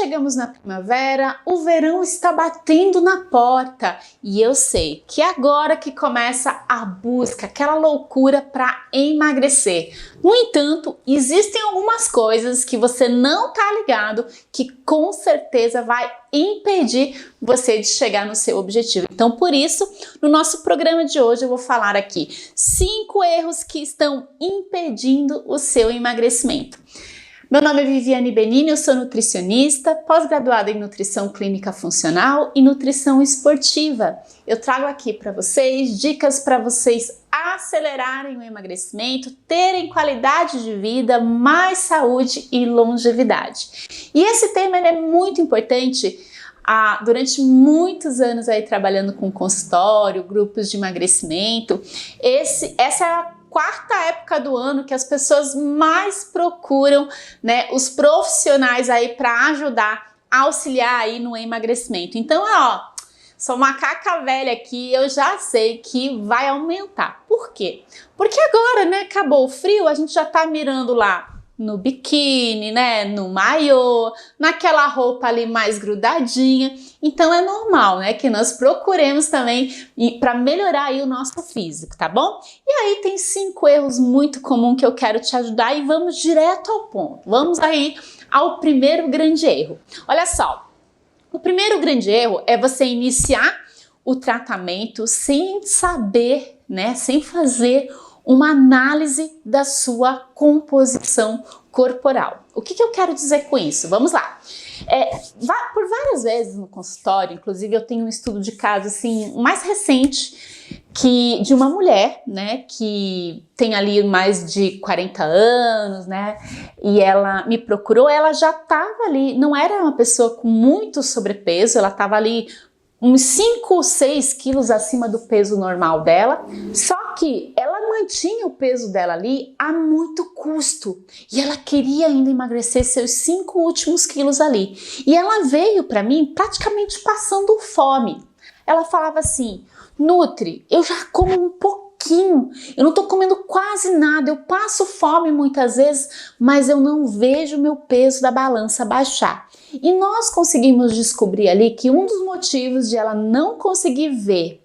chegamos na primavera, o verão está batendo na porta e eu sei que agora que começa a busca, aquela loucura para emagrecer. No entanto, existem algumas coisas que você não está ligado que com certeza vai impedir você de chegar no seu objetivo. Então, por isso, no nosso programa de hoje eu vou falar aqui 5 erros que estão impedindo o seu emagrecimento. Meu nome é Viviane Benini, eu sou nutricionista, pós-graduada em Nutrição Clínica Funcional e Nutrição Esportiva. Eu trago aqui para vocês dicas para vocês acelerarem o emagrecimento, terem qualidade de vida, mais saúde e longevidade. E esse tema é muito importante. Durante muitos anos aí trabalhando com consultório, grupos de emagrecimento, essa é a quarta época do ano que as pessoas mais procuram, né, os profissionais aí para ajudar, auxiliar aí no emagrecimento. Então, sou macaca velha aqui, eu já sei que vai aumentar. Por quê? Porque agora, né, acabou o frio, a gente já tá mirando lá no biquíni, né, no maiô, naquela roupa ali mais grudadinha. Então é normal, né, que nós procuremos também para melhorar aí o nosso físico, tá bom? E aí tem 5 erros muito comuns que eu quero te ajudar e vamos direto ao ponto. Vamos aí ao primeiro grande erro. Olha só, o primeiro grande erro é você iniciar o tratamento sem saber, né, sem fazer uma análise da sua composição corporal. O que eu quero dizer com isso? Vamos lá. Por várias vezes no consultório, inclusive eu tenho um estudo de caso assim, mais recente, de uma mulher, né, que tem ali mais de 40 anos, né, e ela me procurou, ela já estava ali, não era uma pessoa com muito sobrepeso, ela estava ali uns 5 ou 6 quilos acima do peso normal dela, só que ela mantinha o peso dela ali a muito custo e ela queria ainda emagrecer seus 5 últimos quilos ali. E ela veio para mim praticamente passando fome. Ela falava assim: Nutri, eu já como um pouquinho, eu não tô comendo quase nada, eu passo fome muitas vezes, mas eu não vejo meu peso da balança baixar. E nós conseguimos descobrir ali que um dos motivos de ela não conseguir ver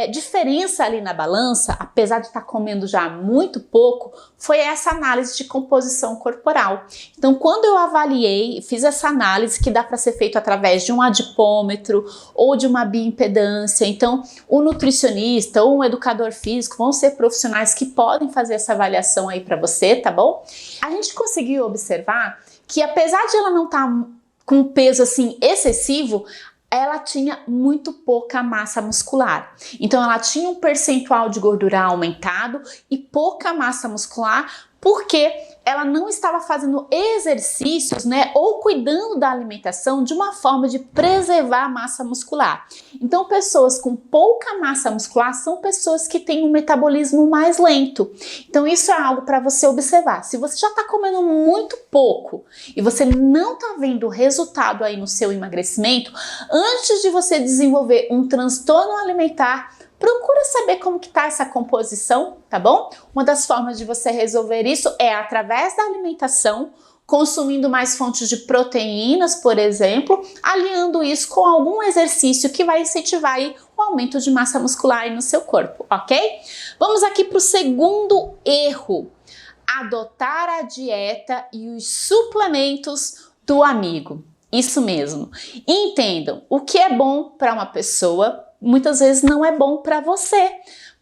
diferença ali na balança, apesar de estar comendo já muito pouco, foi essa análise de composição corporal. Então, quando eu avaliei, fiz essa análise que dá para ser feito através de um adipômetro ou de uma bioimpedância. Então, o nutricionista ou um educador físico vão ser profissionais que podem fazer essa avaliação aí para você, tá bom? A gente conseguiu observar que apesar de ela não estar com um peso assim excessivo, ela tinha muito pouca massa muscular. Então ela tinha um percentual de gordura aumentado e pouca massa muscular porque ela não estava fazendo exercícios, né, ou cuidando da alimentação de uma forma de preservar a massa muscular. Então, pessoas com pouca massa muscular são pessoas que têm um metabolismo mais lento. Então, isso é algo para você observar. Se você já está comendo muito pouco e você não está vendo resultado aí no seu emagrecimento, antes de você desenvolver um transtorno alimentar, procura saber como que tá essa composição, tá bom? Uma das formas de você resolver isso é através da alimentação, consumindo mais fontes de proteínas, por exemplo, aliando isso com algum exercício que vai incentivar aí o aumento de massa muscular aí no seu corpo, ok? Vamos aqui para o segundo erro: adotar a dieta e os suplementos do amigo. Isso mesmo. Entendam, o que é bom para uma pessoa muitas vezes não é bom para você.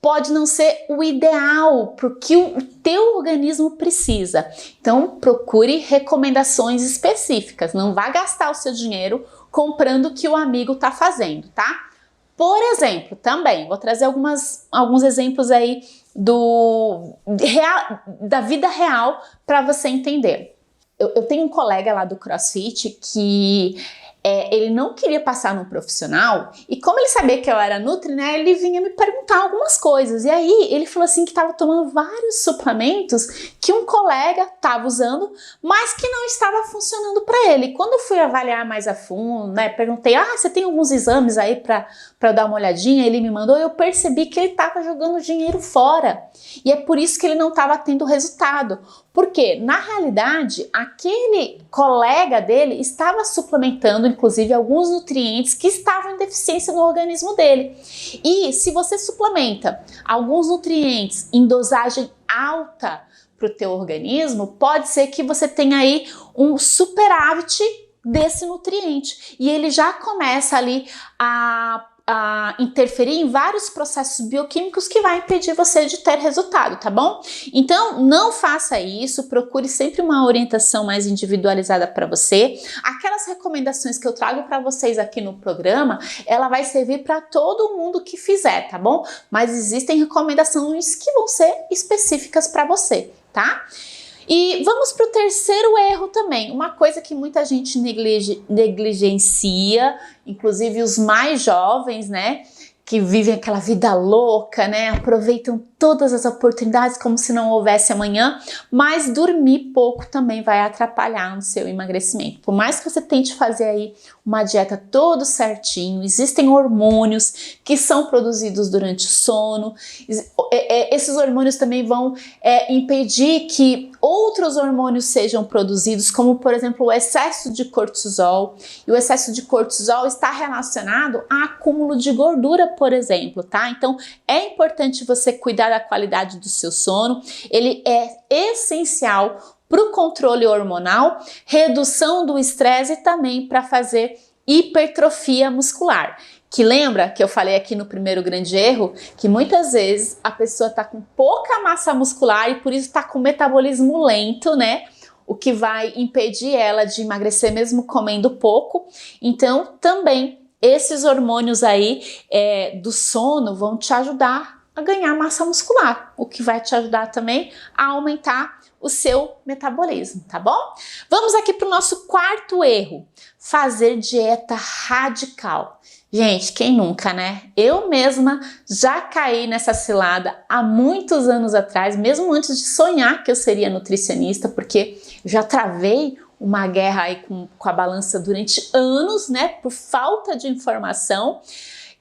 Pode não ser o ideal para o que o teu organismo precisa. Então, procure recomendações específicas. Não vá gastar o seu dinheiro comprando o que o amigo está fazendo, tá? Por exemplo, também vou trazer alguns exemplos aí da vida real para você entender. Eu tenho um colega lá do CrossFit que ele não queria passar num profissional e como ele sabia que eu era nutri, né, ele vinha me perguntar algumas coisas. E aí ele falou assim que estava tomando vários suplementos que um colega estava usando, mas que não estava funcionando para ele. Quando eu fui avaliar mais a fundo, né, perguntei: você tem alguns exames aí para eu dar uma olhadinha? Ele me mandou, eu percebi que ele estava jogando dinheiro fora. E é por isso que ele não estava tendo resultado. Porque, na realidade, aquele colega dele estava suplementando, inclusive, alguns nutrientes que estavam em deficiência no organismo dele. E se você suplementa alguns nutrientes em dosagem alta para o teu organismo, pode ser que você tenha aí um superávit desse nutriente. E ele já começa ali a interferir em vários processos bioquímicos que vai impedir você de ter resultado, tá bom? Então, não faça isso, procure sempre uma orientação mais individualizada para você. Aquelas recomendações que eu trago para vocês aqui no programa, ela vai servir para todo mundo que fizer, tá bom? Mas existem recomendações que vão ser específicas para você, tá? E vamos para o terceiro erro também, uma coisa que muita gente negligencia, inclusive os mais jovens, né, que vivem aquela vida louca, né, aproveitam todas as oportunidades como se não houvesse amanhã, mas dormir pouco também vai atrapalhar no seu emagrecimento. Por mais que você tente fazer aí uma dieta todo certinho, existem hormônios que são produzidos durante o sono, esses hormônios também vão impedir que outros hormônios sejam produzidos, como por exemplo o excesso de cortisol, e o excesso de cortisol está relacionado a acúmulo de gordura, por exemplo, tá? Então é importante você cuidar da qualidade do seu sono, ele é essencial para o controle hormonal, redução do estresse e também para fazer hipertrofia muscular. Que lembra que eu falei aqui no primeiro grande erro, que muitas vezes a pessoa está com pouca massa muscular e por isso está com metabolismo lento, né? O que vai impedir ela de emagrecer mesmo comendo pouco. Então também esses hormônios aí do sono vão te ajudar a ganhar massa muscular, o que vai te ajudar também a aumentar o seu metabolismo, tá bom? Vamos aqui para o nosso quarto erro, fazer dieta radical. Gente, quem nunca, né? Eu mesma já caí nessa cilada há muitos anos atrás, mesmo antes de sonhar que eu seria nutricionista, porque já travei uma guerra aí com a balança durante anos, né? Por falta de informação.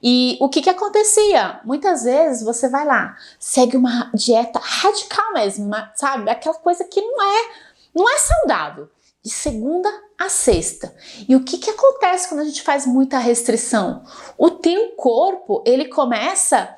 E o que acontecia? Muitas vezes você vai lá, segue uma dieta radical mesmo, sabe? Aquela coisa que não é saudável, de segunda a sexta. E o que acontece quando a gente faz muita restrição? O teu corpo, ele começa,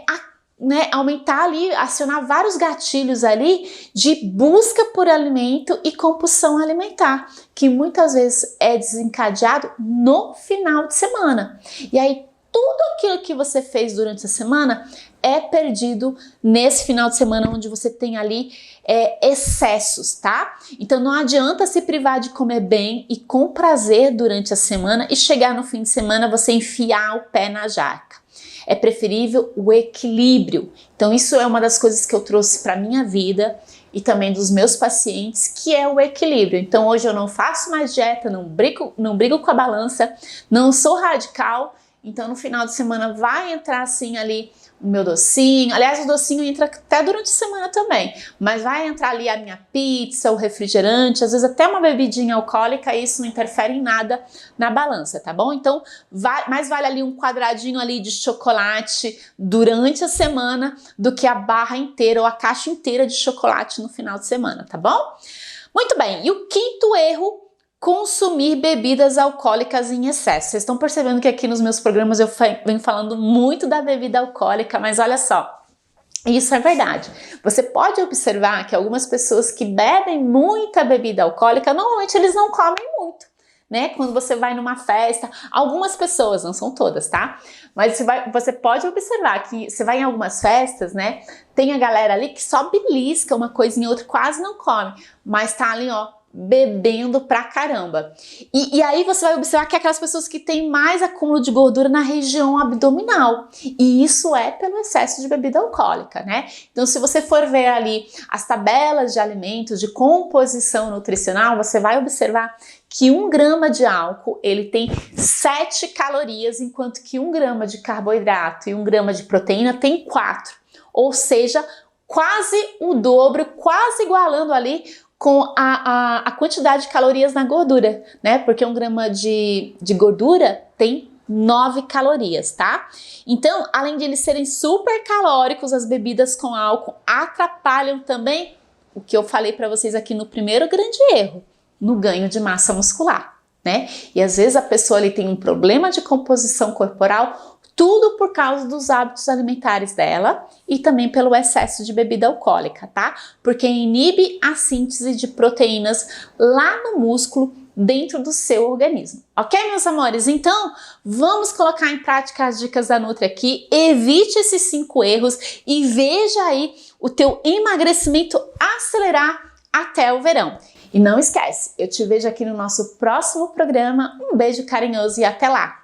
a aumentar ali, acionar vários gatilhos ali de busca por alimento e compulsão alimentar, que muitas vezes é desencadeado no final de semana. E aí, tudo aquilo que você fez durante a semana é perdido nesse final de semana onde você tem ali excessos, tá? Então não adianta se privar de comer bem e com prazer durante a semana e chegar no fim de semana você enfiar o pé na jaca. É preferível o equilíbrio. Então isso é uma das coisas que eu trouxe para minha vida e também dos meus pacientes, que é o equilíbrio. Então hoje eu não faço mais dieta, não brigo com a balança, não sou radical. Então no final de semana vai entrar assim ali o meu docinho, aliás o docinho entra até durante a semana também, mas vai entrar ali a minha pizza, o refrigerante, às vezes até uma bebidinha alcoólica, e isso não interfere em nada na balança, tá bom? Então mais vale ali um quadradinho ali de chocolate durante a semana do que a barra inteira ou a caixa inteira de chocolate no final de semana, tá bom? Muito bem, e o quinto erro: consumir bebidas alcoólicas em excesso. Vocês estão percebendo que aqui nos meus programas eu venho falando muito da bebida alcoólica, mas olha só, isso é verdade. Você pode observar que algumas pessoas que bebem muita bebida alcoólica, normalmente eles não comem muito, né? Quando você vai numa festa, algumas pessoas, não são todas, tá? Mas você pode observar que você vai em algumas festas, né? Tem a galera ali que só belisca uma coisinha outra, quase não come, mas tá ali, ó, bebendo pra caramba. E aí você vai observar que é aquelas pessoas que têm mais acúmulo de gordura na região abdominal, e isso é pelo excesso de bebida alcoólica, né? Então se você for ver ali as tabelas de alimentos, de composição nutricional, você vai observar que 1 grama de álcool ele tem 7 calorias, enquanto que 1 grama de carboidrato e 1 grama de proteína tem 4, ou seja, quase o dobro, quase igualando ali com a quantidade de calorias na gordura, né? Porque 1 grama de gordura tem 9 calorias, tá? Então, além de eles serem super calóricos, as bebidas com álcool atrapalham também o que eu falei para vocês aqui no primeiro grande erro, no ganho de massa muscular, né? E às vezes a pessoa ali tem um problema de composição corporal, tudo por causa dos hábitos alimentares dela e também pelo excesso de bebida alcoólica, tá? Porque inibe a síntese de proteínas lá no músculo, dentro do seu organismo. Ok, meus amores? Então, vamos colocar em prática as dicas da Nutri aqui, evite esses 5 erros e veja aí o teu emagrecimento acelerar até o verão. E não esquece, eu te vejo aqui no nosso próximo programa. Um beijo carinhoso e até lá!